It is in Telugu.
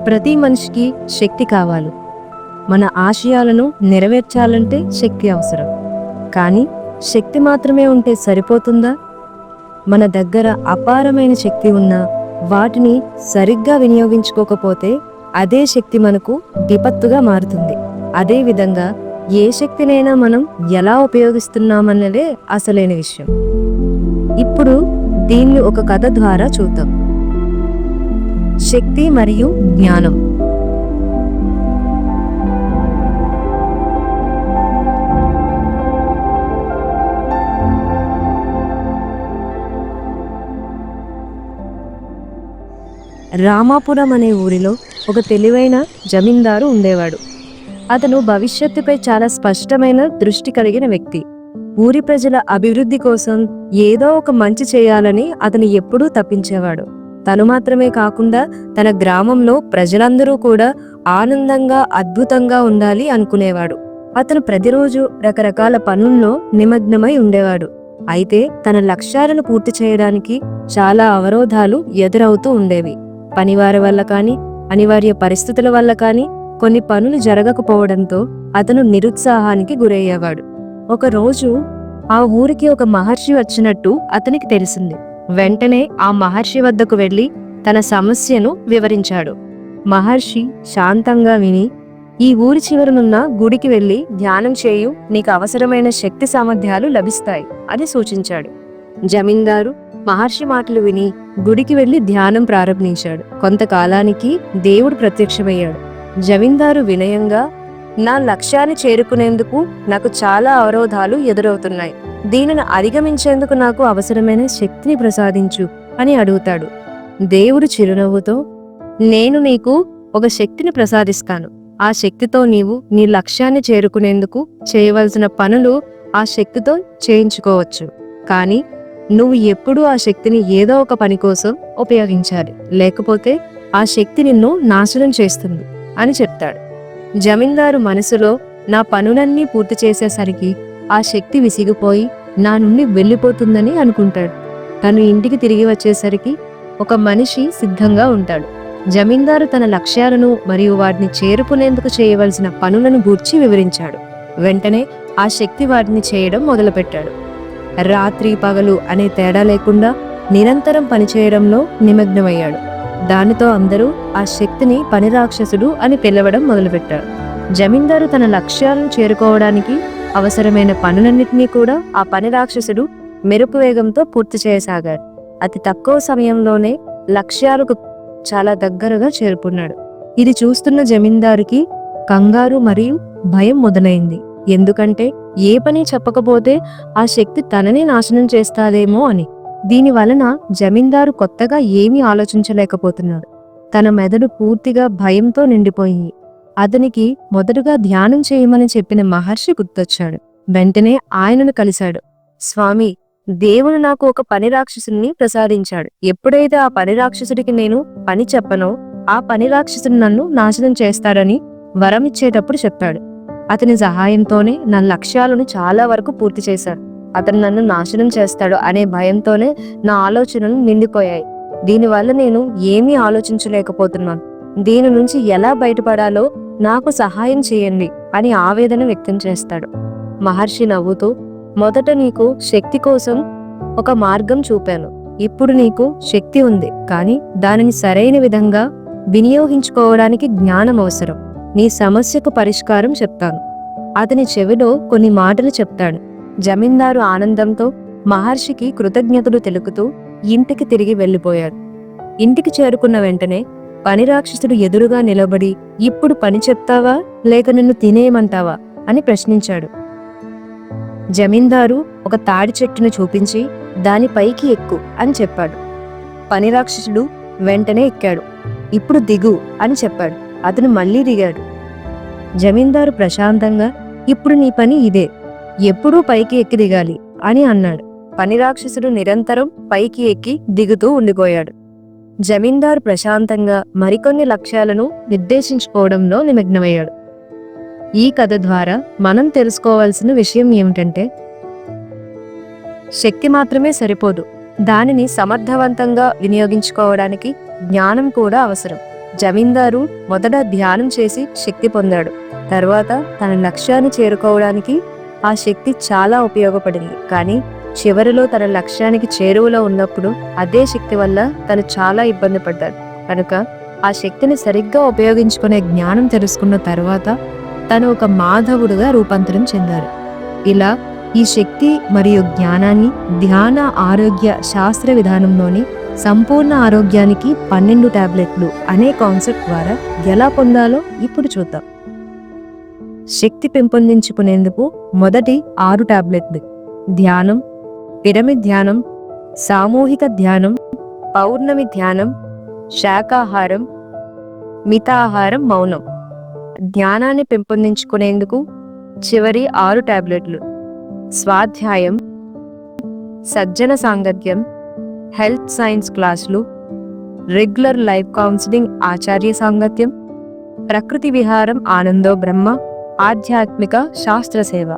ప్రతి మనిషికి శక్తి కావాలి. మన ఆశయాలను నెరవేర్చాలంటే శక్తి అవసరం. కానీ శక్తి మాత్రమే ఉంటే సరిపోతుందా? మన దగ్గర అపారమైన శక్తి ఉన్నా వాటిని సరిగ్గా వినియోగించుకోకపోతే అదే శక్తి మనకు విపత్తుగా మారుతుంది. అదేవిధంగా ఏ శక్తినైనా మనం ఎలా ఉపయోగిస్తున్నామన్నదే అసలైన విషయం. ఇప్పుడు దీన్ని ఒక కథ ద్వారా చూద్దాం. శక్తి మరియు జ్ఞానం. రామాపురం అనే ఊరిలో ఒక తెలివైన జమీందారు ఉండేవాడు. అతను భవిష్యత్తుపై చాలా స్పష్టమైన దృష్టి కలిగిన వ్యక్తి. ఊరి ప్రజల అభివృద్ధి కోసం ఏదో ఒక మంచి చేయాలని అతను ఎప్పుడూ తప్పించేవాడు. తను మాత్రమే కాకుండా తన గ్రామంలో ప్రజలందరూ కూడా ఆనందంగా అద్భుతంగా ఉండాలి అనుకునేవాడు. అతను ప్రతిరోజు రకరకాల పనుల్లో నిమగ్నమై ఉండేవాడు. అయితే తన లక్ష్యాలను పూర్తి చేయడానికి చాలా అవరోధాలు ఎదురవుతూ ఉండేవి. పనివారి వల్ల కానీ, అనివార్య పరిస్థితుల వల్ల కానీ కొన్ని పనులు జరగకపోవడంతో అతను నిరుత్సాహానికి గురయ్యేవాడు. ఒకరోజు ఆ ఊరికి ఒక మహర్షి వచ్చినట్టు అతనికి తెలిసింది. వెంటనే ఆ మహర్షి వద్దకు వెళ్లి తన సమస్యను వివరించాడు. మహర్షి శాంతంగా విని, ఈ ఊరి చివరనున్న గుడికి వెళ్లి ధ్యానం చేయు, నీకు అవసరమైన శక్తి సామర్థ్యాలు లభిస్తాయి అని సూచించాడు. జమీందారు మహర్షి మాటలు విని గుడికి వెళ్లి ధ్యానం ప్రారంభించాడు. కొంతకాలానికి దేవుడు ప్రత్యక్షమయ్యాడు. జమీందారు వినయంగా, నా లక్ష్యాన్ని చేరుకునేందుకు నాకు చాలా అవరోధాలు ఎదురవుతున్నాయి. దీనిని అధిగమించేందుకు నాకు అవసరమైన శక్తిని ప్రసాదించు అని అడుగుతాడు. దేవుడు చిరునవ్వుతో, నేను నీకు ఒక శక్తిని ప్రసాదిస్తాను. ఆ శక్తితో నీవు నీ లక్ష్యాన్ని చేరుకునేందుకు చేయవలసిన పనులు ఆ శక్తితో చేయించుకోవచ్చు. కానీ నువ్వు ఎప్పుడూ ఆ శక్తిని ఏదో ఒక పని కోసం ఉపయోగించాలి, లేకపోతే ఆ శక్తి నిన్ను నాశనం చేస్తుంది అని చెప్తాడు. జమీందారు మనసులో, నా పనులన్నీ పూర్తి చేసేసరికి ఆ శక్తి విసిగిపోయి నా నుండి వెళ్ళిపోతుందని అనుకుంటాడు. తను ఇంటికి తిరిగి వచ్చేసరికి ఒక మనిషి సిద్ధంగా ఉంటాడు. జమీందారు తన లక్ష్యాలను మరియు వాటిని చేరుకునేందుకు చేయవలసిన పనులను గూర్చి వివరించాడు. వెంటనే ఆ శక్తి వాటిని చేయడం మొదలుపెట్టాడు. రాత్రి పగలు అనే తేడా లేకుండా నిరంతరం పనిచేయడంలో నిమగ్నమయ్యాడు. దానితో అందరూ ఆ శక్తిని పని రాక్షసుడు అని పిలవడం మొదలుపెట్టారు. జమీందారు తన లక్ష్యాలను చేరుకోవడానికి అవసరమైన పనులన్నింటినీ కూడా ఆ పని రాక్షసుడు మెరుపు వేగంతో పూర్తి చేయసాగాడు. అతి తక్కువ సమయంలోనే లక్ష్యాలకు చాలా దగ్గరగా చేరుకున్నాడు. ఇది చూస్తున్న జమీందారుకి కంగారు మరియు భయం మొదలైంది. ఎందుకంటే ఏ పని చెప్పకపోతే ఆ శక్తి తనని నాశనం చేస్తాదేమో అని. దీని వలన జమీందారు కొత్తగా ఏమీ ఆలోచించలేకపోతున్నాడు. తన మెదడు పూర్తిగా భయంతో నిండిపోయింది. అతనికి మొదటగా ధ్యానం చేయమని చెప్పిన మహర్షి గుర్తొచ్చాడు. వెంటనే ఆయనను కలిశాడు. స్వామి, దేవుడు నాకు ఒక పని రాక్షసుని ప్రసాదించాడు. ఎప్పుడైతే ఆ పని రాక్షసుడికి నేను పని చెప్పనో ఆ పని రాక్షసుడు నన్ను నాశనం చేస్తాడని వరం ఇచ్చేటప్పుడు చెప్పాడు. అతని సహాయంతోనే నా లక్ష్యాలను చాలా వరకు పూర్తి చేశాడు. అతను నన్ను నాశనం చేస్తాడు అనే భయంతోనే నా ఆలోచనలు నిండిపోయాయి. దీనివల్ల నేను ఏమీ ఆలోచించలేకపోతున్నాను. దీని నుంచి ఎలా బయటపడాలో నాకు సహాయం చేయండి అని ఆవేదన వ్యక్తం చేస్తాడు. మహర్షి నవ్వుతూ, మొదట నీకు శక్తి కోసం ఒక మార్గం చూపాను. ఇప్పుడు నీకు శక్తి ఉంది, కానీ దానిని సరైన విధంగా వినియోగించుకోవడానికి జ్ఞానం అవసరం. నీ సమస్యకు పరిష్కారం చెప్తాను. అతని చెవిలో కొన్ని మాటలు చెప్తాడు. జమీందారు ఆనందంతో మహర్షికి కృతజ్ఞతలు తెలుపుతూ ఇంటికి తిరిగి వెళ్ళిపోయాడు. ఇంటికి చేరుకున్న వెంటనే పని రాక్షసుడు ఎదురుగా నిలబడి, ఇప్పుడు పని చెప్తావా లేక నిన్ను తినేయమంటావా అని ప్రశ్నించాడు. జమీందారు ఒక తాడి చెట్టును చూపించి దానిపైకి ఎక్కు అని చెప్పాడు. పని రాక్షసుడు వెంటనే ఎక్కాడు. ఇప్పుడు దిగు అని చెప్పాడు. అతను మళ్ళీ దిగాడు. జమీందారు ప్రశాంతంగా, ఇప్పుడు నీ పని ఇదే, ఎప్పుడూ పైకి ఎక్కి దిగాలి అని అన్నాడు. పని రాక్షసుడు నిరంతరం పైకి ఎక్కి దిగుతూ ఉండిపోయాడు. జమీందారు ప్రశాంతంగా మరికొన్ని లక్ష్యాలను నిర్దేశించుకోవడంలో నిమగ్నమయ్యాడు. ఈ కథ ద్వారా మనం తెలుసుకోవాల్సిన విషయం ఏమిటంటే, శక్తి మాత్రమే సరిపోదు, దానిని సమర్థవంతంగా వినియోగించుకోవడానికి జ్ఞానం కూడా అవసరం. జమీందారు మొదట ధ్యానం చేసి శక్తి పొందాడు. తర్వాత తన లక్ష్యాన్ని చేరుకోవడానికి ఆ శక్తి చాలా ఉపయోగపడింది. కానీ చివరిలో తన లక్ష్యానికి చేరువలో ఉన్నప్పుడు అదే శక్తి వల్ల తను చాలా ఇబ్బంది పడ్డాడు. కనుక ఆ శక్తిని సరిగ్గా ఉపయోగించుకునే జ్ఞానం తెలుసుకున్న తర్వాత తను ఒక మాధవుడుగా రూపాంతరం చెందారు. ఇలా ఈ శక్తి మరియు జ్ఞానాన్ని ధ్యాన ఆరోగ్య శాస్త్ర విధానంలోని సంపూర్ణ ఆరోగ్యానికి 12 టాబ్లెట్లు అనే కాన్సెప్ట్ ద్వారా ఎలా పొందాలో ఇప్పుడు చూద్దాం. శక్తి పెంపొందించుకునేందుకు మొదటి 6 టాబ్లెట్లు: ధ్యానం, పిరమిడ్ ధ్యానం, సామూహిక ధ్యానం, పౌర్ణమి ధ్యానం, శాకాహారం, మితాహారం, మౌనం. జ్ఞానాన్ని పెంపొందించుకునేందుకు చివరి 6 టాబ్లెట్లు: స్వాధ్యాయం, సజ్జన సాంగత్యం, హెల్త్ సైన్స్ క్లాసులు, రెగ్యులర్ లైఫ్ కౌన్సిలింగ్, ఆచార్య సాంగత్యం, ప్రకృతి విహారం, ఆనందో బ్రహ్మ, ఆధ్యాత్మిక శాస్త్ర సేవ.